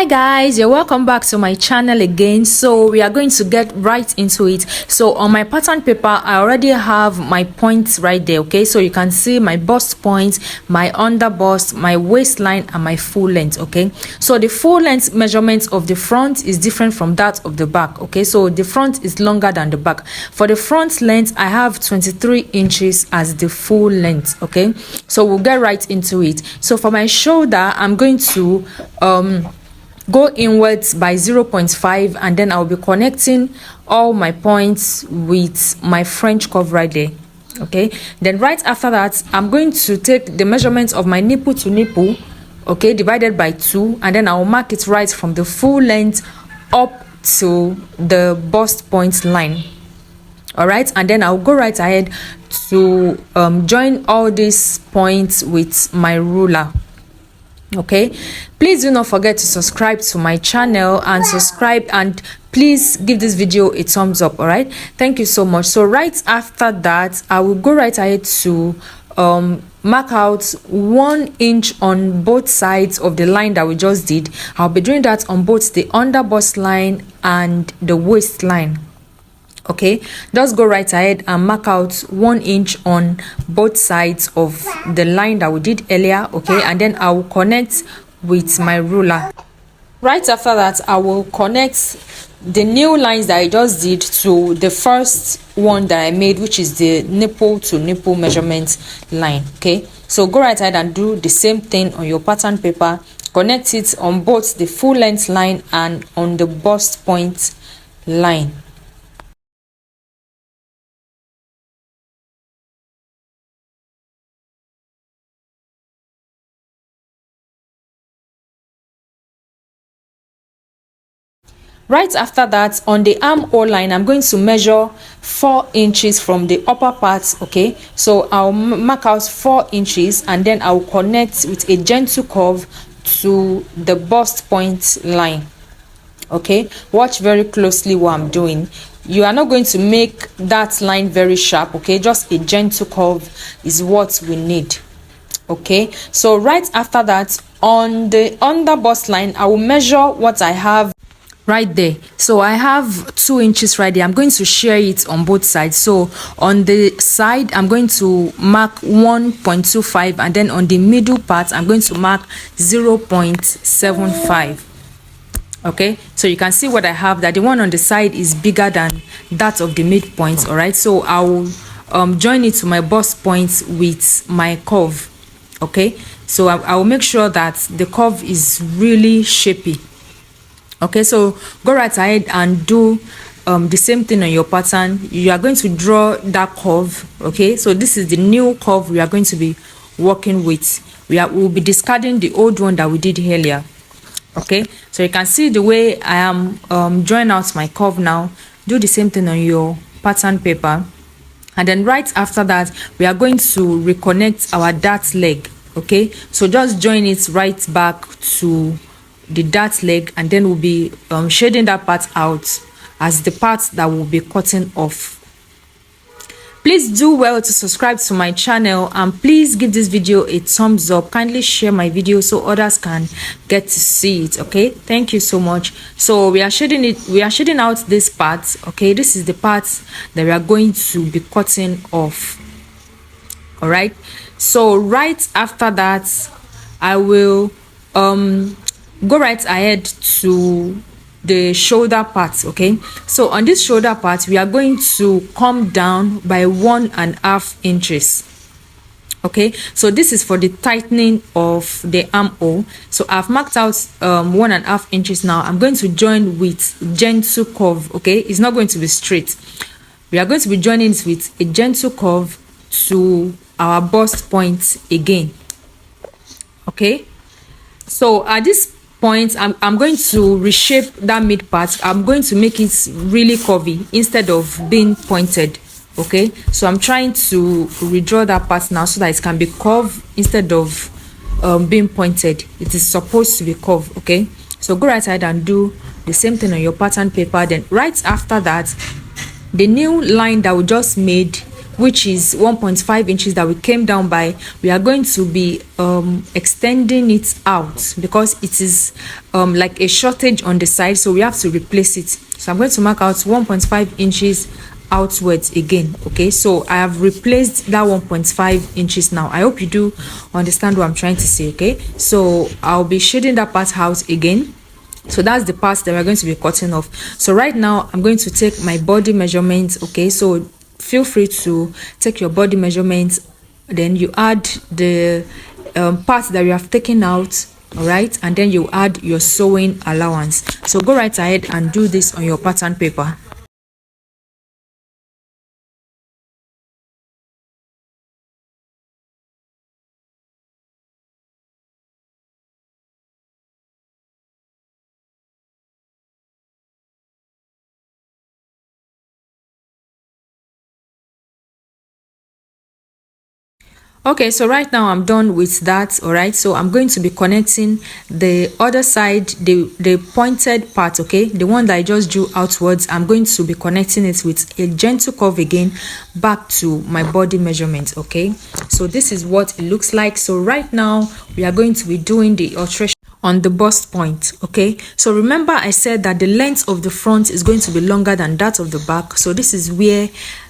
Hi guys, you're welcome back to my channel again. So we are going to get right into it. So on my pattern paper, I already have my points right there. Okay, so you can see my bust points, my under bust, my waistline, and my full length. Okay, so the full length measurement of the front is different from that of the back. Okay, so the front is longer than the back. For the front length, I have 23 inches as the full length. Okay, so we'll get right into it. So for my shoulder, I'm going to go inwards by 0.5, and then I'll be connecting all my points with my French curve right there. Okay, then right after that, I'm going to take the measurements of my nipple to nipple, okay, divided by 2, and then I'll mark it right from the full length up to the bust point line. All right, and then I'll go right ahead to join all these points with my ruler. Okay, please do not forget to subscribe to my channel and please give this video a thumbs up. All right, thank you so much. So right after that, I will go right ahead to mark out 1 inch on both sides of the line that we just did. I'll be doing that on both the under bust line and the waistline. Okay, just go right ahead and mark out 1 inch on both sides of the line that we did earlier. Okay, and then I will connect with my ruler. Right after that, I will connect the new lines that I just did to the first one that I made, which is the nipple to nipple measurement line. Okay, so go right ahead and do the same thing on your pattern paper. Connect it on both the full length line and on the bust point line. Right after that, on the armhole line, I'm going to measure 4 inches from the upper part. Okay, so I'll mark out 4 inches, and then I'll connect with a gentle curve to the bust point line. Okay, watch very closely what I'm doing. You are not going to make that line very sharp. Okay, just a gentle curve is what we need. Okay, so right after that, on the under bust line, I will measure what I have right there. So I have 2 inches right there. I'm going to share it on both sides. So on the side, I'm going to mark 1.25, and then on the middle part, I'm going to mark 0.75. okay, so you can see what I have, that the one on the side is bigger than that of the midpoint. All right, so I will join it to my bust points with my curve. Okay, so I will make sure that the curve is really shapy. Okay, so go right ahead and do the same thing on your pattern. You are going to draw that curve. Okay, so this is the new curve we are going to be working with. We'll be discarding the old one that we did earlier. Okay, so you can see the way I am drawing out my curve now. Do the same thing on your pattern paper, and then right after that, we are going to reconnect our dart leg. Okay, so just join it right back to the dart leg, and then we'll be shading that part out as the part that will be cutting off. Please do well to subscribe to my channel, and please give this video a thumbs up. Kindly share my video so others can get to see it. Okay, thank you so much. So we are shading out this part. Okay, this is the part that we are going to be cutting off. All right, so right after that, I will go right ahead to the shoulder part. Okay, so on this shoulder part, we are going to come down by 1.5 inches. Okay, so this is for the tightening of the armhole. So I've marked out 1.5 inches. Now I'm going to join with gentle curve. Okay, it's not going to be straight. We are going to be joining it with a gentle curve to our bust point again. Okay, so at this point, I'm going to reshape that mid part. I'm going to make it really curvy instead of being pointed. Okay, so I'm trying to redraw that part now so that it can be curved instead of being pointed. It is supposed to be curved. Okay, so go right ahead and do the same thing on your pattern paper. Then right after that, the new line that we just made which is 1.5 inches that we came down by, we are going to be extending it out because it is like a shortage on the side, so we have to replace it. So I'm going to mark out 1.5 inches outwards again. Okay, so I have replaced that 1.5 inches now. I hope you do understand what I'm trying to say. Okay, so I'll be shading that part out again. So that's the part that we're going to be cutting off. So right now I'm going to take my body measurements. Okay, so feel free to take your body measurements, then you add the parts that you have taken out, all right, and then you add your sewing allowance. So go right ahead and do this on your pattern paper. Okay, so right now I'm done with that. All right, so I'm going to be connecting the other side, the pointed part, okay, the one that I just drew outwards. I'm going to be connecting it with a gentle curve again back to my body measurement. Okay, so this is what it looks like. So right now we are going to be doing the alteration on the bust point. Okay, so remember I said that the length of the front is going to be longer than that of the back, so this is where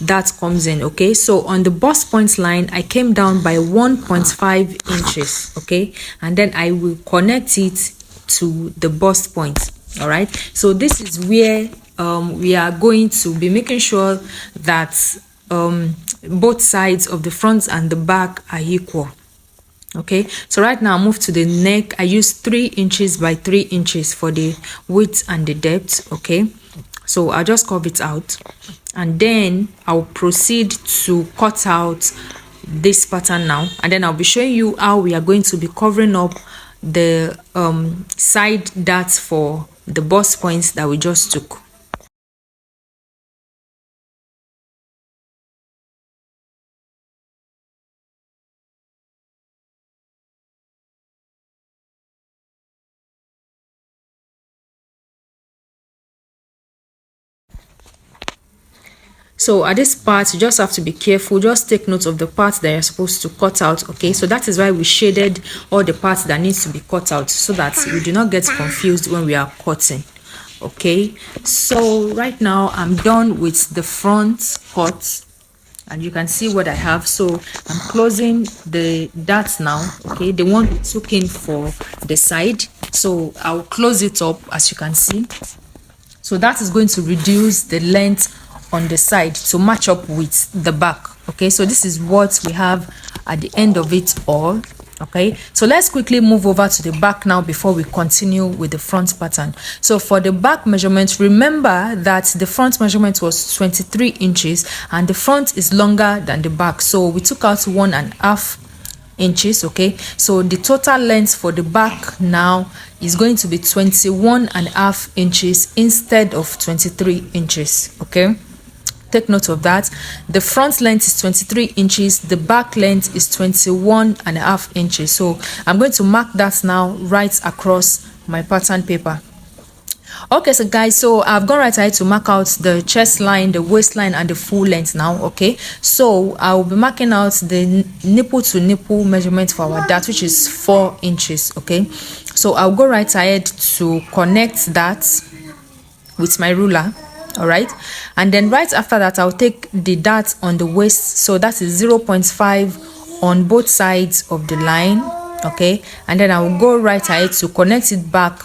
that comes in. Okay, so on the bust point line I came down by 1.5 inches. Okay, and then I will connect it to the bust point. All right, so this is where we are going to be making sure that both sides of the front and the back are equal. Okay, so right now I move to the neck. I use 3 inches by 3 inches for the width and the depth. Okay, so I'll just curve it out and then I'll proceed to cut out this pattern now, and then I'll be showing you how we are going to be covering up the side darts for the bust points that we just took. So at this part you just have to be careful, just take note of the parts that you're supposed to cut out. Okay, so that is why we shaded all the parts that needs to be cut out, so that we do not get confused when we are cutting. Okay, so right now I'm done with the front cut and you can see what I have. So I'm closing the darts now. Okay, the one we took in for the side, so I'll close it up as you can see. So that is going to reduce the length on the side to match up with the back. Okay, so this is what we have at the end of it all. Okay, so let's quickly move over to the back now before we continue with the front pattern. So for the back measurement, remember that the front measurement was 23 inches and the front is longer than the back, so we took out 1.5 inches. Okay, so the total length for the back now is going to be 21.5 inches instead of 23 inches. Okay, take note of that. The front length is 23 inches, the back length is 21.5 inches. So I'm going to mark that now right across my pattern paper. Okay, so guys, so I've gone right ahead to mark out the chest line, the waistline, and the full length now. Okay, so I will be marking out the nipple to nipple measurement for our dart, which is 4 inches. Okay, so I'll go right ahead to connect that with my ruler. All right, and then right after that I'll take the dart on the waist, so that is 0.5 on both sides of the line. Okay, and then I'll go right ahead to connect it back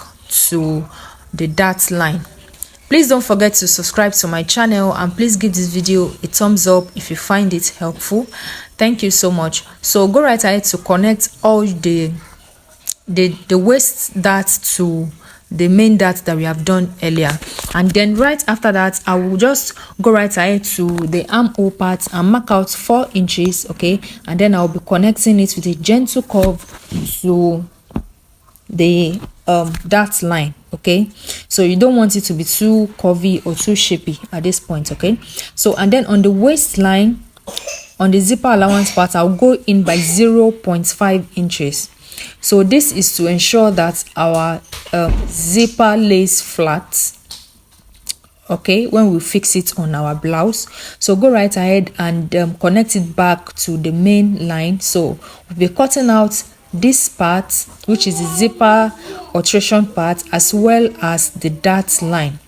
to the dart line. Please don't forget to subscribe to my channel and please give this video a thumbs up if you find it helpful. Thank you so much. So go right ahead to connect all the waist dart to the main dart that we have done earlier, and then right after that I will just go right ahead to the armhole part and mark out 4 inches. Okay, and then I'll be connecting it with a gentle curve to the dart line. Okay, so you don't want it to be too curvy or too shapy at this point. Okay, so and then on the waistline, on the zipper allowance part, I'll go in by 0.5 inches. So this is to ensure that our zipper lays flat. okay, when we fix it on our blouse. So go right ahead and connect it back to the main line. So we'll be cutting out this part, which is the zipper alteration part, as well as the dart line.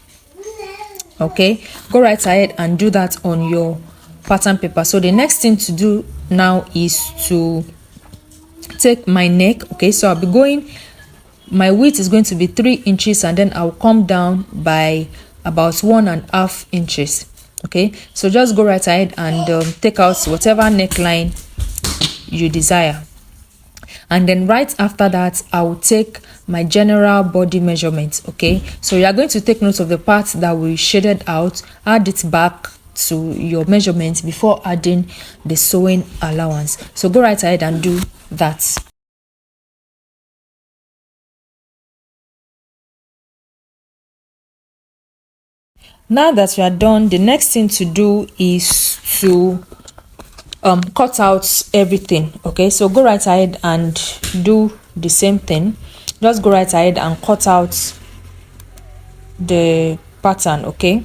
Okay, go right ahead and do that on your pattern paper. So the next thing to do now is to take my neck. Okay, so I'll be going, my width is going to be 3 inches, and then I'll come down by about 1.5 inches. Okay, so just go right ahead and take out whatever neckline you desire, and then right after that I will take my general body measurement. Okay, so you are going to take note of the part that we shaded out, add it back to your measurement before adding the sewing allowance. So go right ahead and do that. Now that you are done, the next thing to do is to cut out everything. Okay, so go right ahead and do the same thing. Just go right ahead and cut out the pattern. Okay,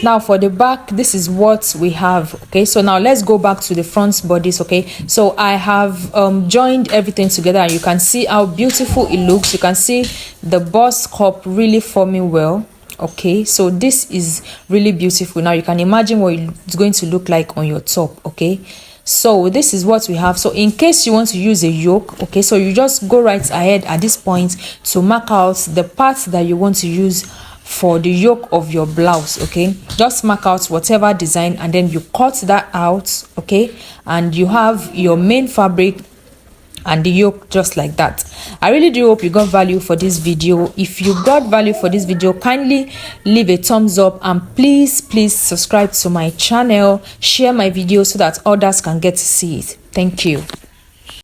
now for the back, this is what we have. Okay, so now let's go back to the front bodies. Okay, so I have joined everything together, and you can see how beautiful it looks. You can see the bust cup really forming well. Okay, so this is really beautiful. Now you can imagine what it's going to look like on your top. Okay, so this is what we have. So in case you want to use a yoke, okay, so you just go right ahead at this point to mark out the parts that you want to use for the yoke of your blouse. Okay, just mark out whatever design, and then you cut that out. Okay, and you have your main fabric and the yoke just like that. I really do hope you got value for this video. If you got value for this video, kindly leave a thumbs up, and please subscribe to my channel, share my video so that others can get to see it. Thank you.